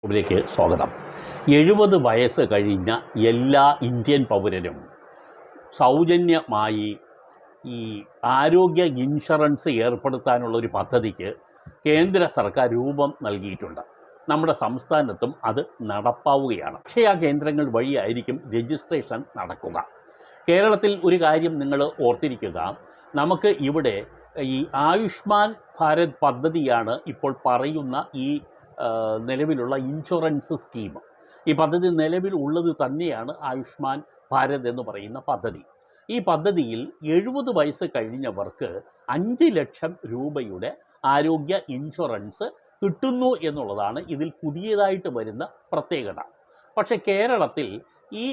ിലേക്ക് സ്വാഗതം. 70 വയസ്സ് കഴിഞ്ഞ എല്ലാ ഇന്ത്യൻ പൗരനും സൗജന്യമായി ഈ ആരോഗ്യ ഇൻഷുറൻസ് ഏർപ്പെടുത്താനുള്ളൊരു പദ്ധതിക്ക് കേന്ദ്ര സർക്കാർ രൂപം നൽകിയിട്ടുണ്ട്. നമ്മുടെ സംസ്ഥാനത്തും അത് നടപ്പാവുകയാണ്. അക്ഷയ കേന്ദ്രങ്ങൾ വഴിയായിരിക്കും രജിസ്ട്രേഷൻ നടക്കുക. കേരളത്തിൽ ഒരു കാര്യം നിങ്ങൾ ഓർത്തിരിക്കുക, നമുക്ക് ഇവിടെ ഈ ആയുഷ്മാൻ ഭാരത് പദ്ധതിയാണ് ഇപ്പോൾ പറയുന്ന ഈ നിലവിലുള്ള ഇൻഷുറൻസ് സ്കീം. ഈ പദ്ധതി നിലവിലുള്ളത് തന്നെയാണ് ആയുഷ്മാൻ ഭാരത് എന്ന് പറയുന്ന പദ്ധതി. ഈ പദ്ധതിയിൽ 70 വയസ്സ് കഴിഞ്ഞവർക്ക് 5 ലക്ഷം രൂപയുടെ ആരോഗ്യ ഇൻഷുറൻസ് കിട്ടുന്നു എന്നുള്ളതാണ് ഇതിൽ പുതിയതായിട്ട് വരുന്ന പ്രത്യേകത. പക്ഷേ കേരളത്തിൽ ഈ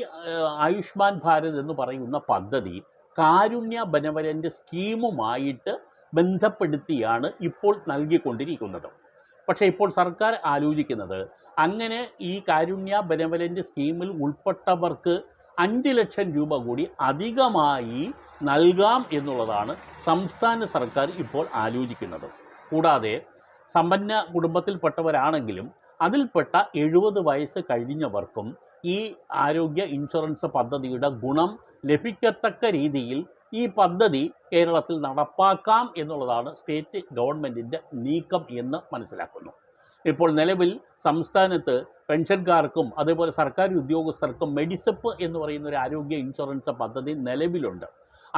ആയുഷ്മാൻ ഭാരത് എന്ന് പറയുന്ന പദ്ധതി കാരുണ്യ ബെനവലൻ്റ് സ്കീമുമായിട്ട് ബന്ധപ്പെടുത്തിയാണ് ഇപ്പോൾ നൽകിക്കൊണ്ടിരിക്കുന്നത്. പക്ഷേ ഇപ്പോൾ സർക്കാർ ആലോചിക്കുന്നത് അങ്ങനെ ഈ കാരുണ്യ ബെനവലൻ്റ് സ്കീമിൽ ഉൾപ്പെട്ടവർക്ക് 5 ലക്ഷം രൂപ കൂടി അധികമായി നൽകാം എന്നുള്ളതാണ് സംസ്ഥാന സർക്കാർ ഇപ്പോൾ ആലോചിക്കുന്നത്. കൂടാതെ സമ്പന്ന കുടുംബത്തിൽപ്പെട്ടവരാണെങ്കിലും അതിൽപ്പെട്ട 70 വയസ്സ് കഴിഞ്ഞവർക്കും ഈ ആരോഗ്യ ഇൻഷുറൻസ് പദ്ധതിയുടെ ഗുണം ലഭിക്കത്തക്ക രീതിയിൽ ഈ പദ്ധതി കേരളത്തിൽ നടപ്പാക്കാം എന്നുള്ളതാണ് സ്റ്റേറ്റ് ഗവൺമെൻറ്റിൻ്റെ നീക്കം എന്ന് മനസ്സിലാക്കുന്നു. ഇപ്പോൾ നിലവിൽ സംസ്ഥാനത്ത് പെൻഷൻകാർക്കും അതേപോലെ സർക്കാർ ഉദ്യോഗസ്ഥർക്കും മെഡിസെപ്പ് എന്ന് പറയുന്ന ഒരു ആരോഗ്യ ഇൻഷുറൻസ് പദ്ധതി നിലവിലുണ്ട്.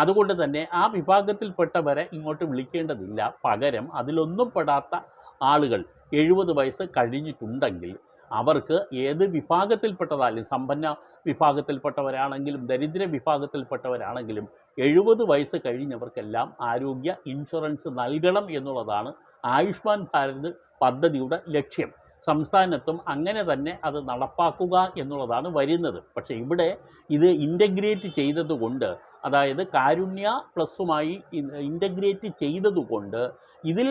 അതുകൊണ്ട് തന്നെ ആ വിഭാഗത്തിൽപ്പെട്ടവരെ ഇങ്ങോട്ട് വിളിക്കേണ്ടതില്ല. പകരം അതിലൊന്നും പെടാത്ത ആളുകൾ 70 വയസ്സ് കഴിഞ്ഞിട്ടുണ്ടെങ്കിൽ അവർക്ക് ഏത് വിഭാഗത്തിൽപ്പെട്ടതായാലും സമ്പന്ന വിഭാഗത്തിൽപ്പെട്ടവരാണെങ്കിലും ദരിദ്ര വിഭാഗത്തിൽപ്പെട്ടവരാണെങ്കിലും 70 വയസ്സ് കഴിഞ്ഞവർക്കെല്ലാം ആരോഗ്യ ഇൻഷുറൻസ് നൽകണം എന്നുള്ളതാണ് ആയുഷ്മാൻ ഭാരത് പദ്ധതിയുടെ ലക്ഷ്യം. സംസ്ഥാനത്തും അങ്ങനെ തന്നെ അത് നടപ്പാക്കുക എന്നുള്ളതാണ് വരുന്നത്. പക്ഷേ ഇവിടെ ഇത് ഇൻ്റഗ്രേറ്റ് ചെയ്തതുകൊണ്ട്, അതായത് കാരുണ്യ പ്ലസുമായി ഇൻ്റഗ്രേറ്റ് ചെയ്തതുകൊണ്ട് ഇതിൽ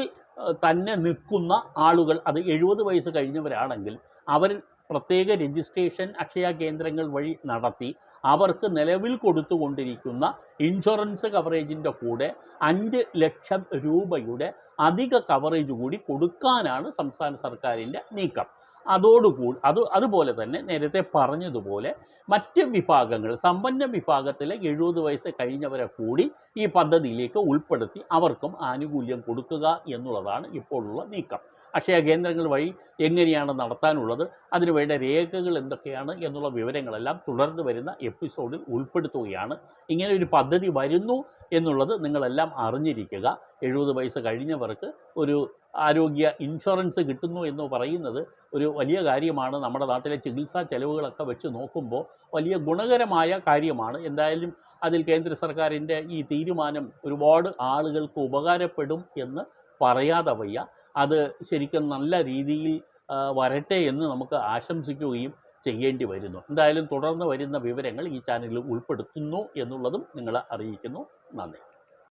തന്നെ നിൽക്കുന്ന ആളുകൾ, അത് 70 വയസ്സ് കഴിഞ്ഞവരാണെങ്കിൽ അവർ പ്രത്യേക രജിസ്ട്രേഷൻ അക്ഷയ കേന്ദ്രങ്ങൾ വഴി നടത്തി അവർക്ക് നിലവിൽ കൊടുത്തുകൊണ്ടിരിക്കുന്ന ഇൻഷുറൻസ് കവറേജിൻ്റെ കൂടെ 5 ലക്ഷം രൂപയുടെ അധിക കവറേജ് കൂടി കൊടുക്കാനാണ് സംസ്ഥാന സർക്കാരിൻ്റെ നീക്കം. അതുപോലെ തന്നെ നേരത്തെ പറഞ്ഞതുപോലെ മറ്റ് വിഭാഗങ്ങൾ, സമ്പന്ന വിഭാഗത്തിലെ 70 വയസ്സ് കഴിഞ്ഞവരെ കൂടി ഈ പദ്ധതിയിലേക്ക് ഉൾപ്പെടുത്തി അവർക്കും ആനുകൂല്യം കൊടുക്കുക എന്നുള്ളതാണ് ഇപ്പോഴുള്ള നീക്കം. അക്ഷയ കേന്ദ്രങ്ങൾ വഴി എങ്ങനെയാണ് നടത്താനുള്ളത്, അതിനുവേണ്ട രേഖകൾ എന്തൊക്കെയാണ് എന്നുള്ള വിവരങ്ങളെല്ലാം തുടർന്ന് വരുന്ന എപ്പിസോഡിൽ ഉൾപ്പെടുത്തുകയാണ്. ഇങ്ങനെ ഒരു പദ്ധതി വരുന്നു എന്നുള്ളത് നിങ്ങളെല്ലാം അറിഞ്ഞിരിക്കുക. 70 വയസ്സ് കഴിഞ്ഞവർക്ക് ഒരു ആരോഗ്യ ഇൻഷുറൻസ് കിട്ടുന്നു എന്ന് പറയുന്നത് ഒരു വലിയ കാര്യമാണ്. നമ്മുടെ നാട്ടിലെ ചികിത്സാ ചെലവുകളൊക്കെ വെച്ച് നോക്കുമ്പോൾ വലിയ ഗുണകരമായ കാര്യമാണ്. എന്തായാലും അതിൽ കേന്ദ്ര സർക്കാരിൻ്റെ ഈ തീരുമാനം ഒരുപാട് ആളുകൾക്ക് ഉപകാരപ്പെടും എന്ന് പറയാതെ വയ്യ. അത് ശരിക്കും നല്ല രീതിയിൽ വരട്ടെ എന്ന് നമുക്ക് ആശംസിക്കുകയും ചെയ്യേണ്ടി വരുന്നു. എന്തായാലും തുടർന്ന് വരുന്ന വിവരങ്ങൾ ഈ ചാനലിൽ ഉൾപ്പെടുത്തുന്നു എന്നുള്ളതും നിങ്ങളെ അറിയിക്കുന്നു. നന്ദി.